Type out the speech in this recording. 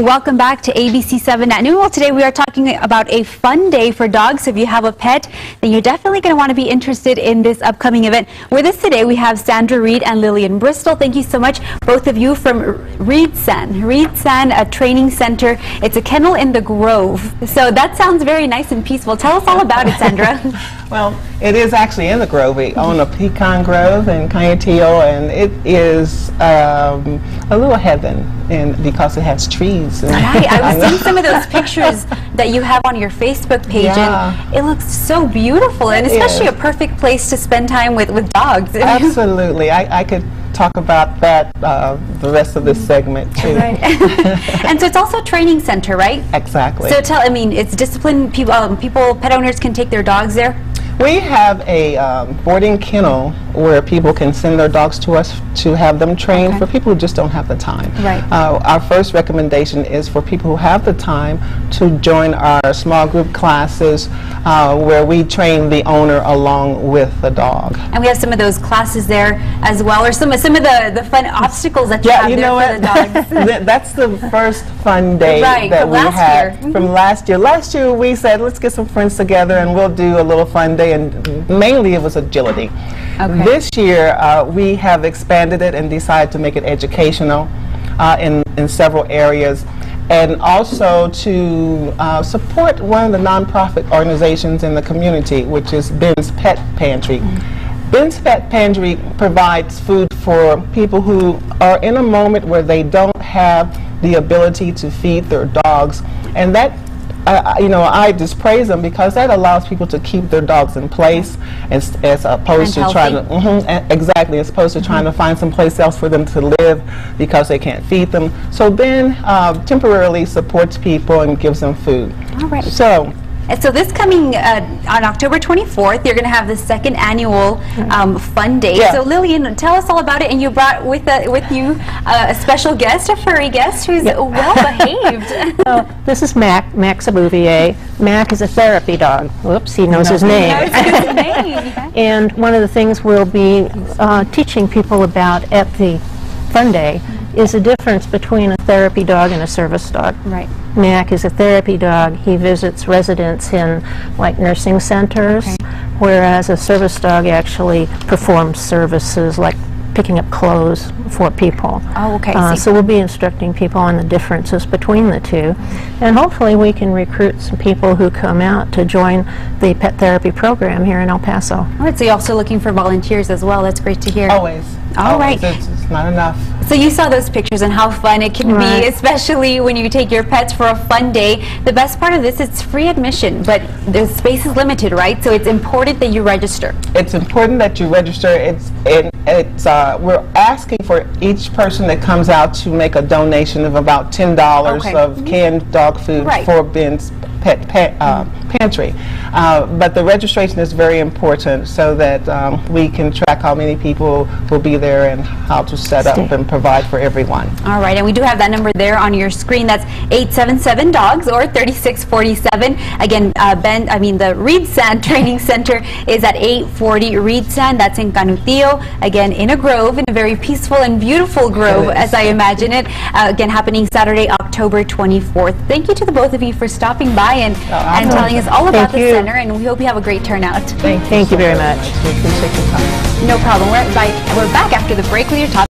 Welcome back to ABC7 at noon. Well, today we are talking about a fun day for dogs. So if you have a pet, then you're definitely going to want to be interested in this upcoming event. With us today, we have Sandra Reed and Lillian Bristol. Thank you so much, both of you, from Reedsan. Reedsan, a training center. It's a kennel in the Grove. So that sounds very nice and peaceful. Tell us all about it, Sandra. Well, it is actually in the Grove. We own a pecan grove in Canutillo, and it is a little heaven, and because it has trees. And right, I was seeing some of those pictures that you have on your Facebook page, yeah. And it looks so beautiful, and especially a perfect place to spend time with dogs. Absolutely. I could talk about that the rest of this segment too. Right. And so it's also a training center, right? Exactly. So it's disciplined. People, pet owners can take their dogs there? We have a boarding kennel where people can send their dogs to us to have them trained for people who just don't have the time. Right. Our first recommendation is for people who have the time to join our small group classes where we train the owner along with the dog. And we have some of those classes there as well, or some of the fun obstacles that you have you there know for the dogs. That's the first fun day that we had from last year. Last year we said, let's get some friends together and we'll do a little fun day, and mainly it was agility. Okay. This year we have expanded it and decided to make it educational in several areas, and also to support one of the nonprofit organizations in the community, which is Ben's Pet Pantry. Ben's Pet Pantry provides food for people who are in a moment where they don't have the ability to feed their dogs, and that I just praise them because that allows people to keep their dogs in place as opposed to trying to exactly, as opposed to trying to find some place else for them to live because they can't feed them. So Ben temporarily supports people and gives them food. All right. So this coming on October 24th, you're going to have the second annual fun day. Yeah. So Lillian, tell us all about it. And you brought with you a special guest, a furry guest who's well behaved. This is Max Abouvier. Mac is a therapy dog. Whoops, he knows his name. He knows his name. And one of the things we'll be teaching people about at the fun day is the difference between a therapy dog and a service dog. Right. Mac is a therapy dog. He visits residents in like nursing centers, whereas a service dog actually performs services like picking up clothes for people. Oh, okay. So we'll be instructing people on the differences between the two, and hopefully we can recruit some people who come out to join the pet therapy program here in El Paso. All right, so you're also looking for volunteers as well. That's great to hear. Always. All right. It's not enough. So you saw those pictures and how fun it can be, especially when you take your pets for a fun day. The best part of this, it's free admission, but the space is limited, right? So it's important that you register. It's important that you register. We're asking for each person that comes out to make a donation of about $10 of canned dog food for Ben's Pet Pantry. But the registration is very important so that we can track how many people will be there and how to set up and provide for everyone. All right, and we do have that number there on your screen. That's 877-DOGS or 3647. Again, the Reedsan Training Center is at 840 Reedsan. That's in Canutillo. Again, in a grove, in a very peaceful and beautiful grove, as I imagine it. Again, happening Saturday, October 24th. Thank you to the both of you for stopping by and telling us all about the center, and we hope you have a great turnout. Thank you very much. We appreciate your time. No problem. We're back after the break with your top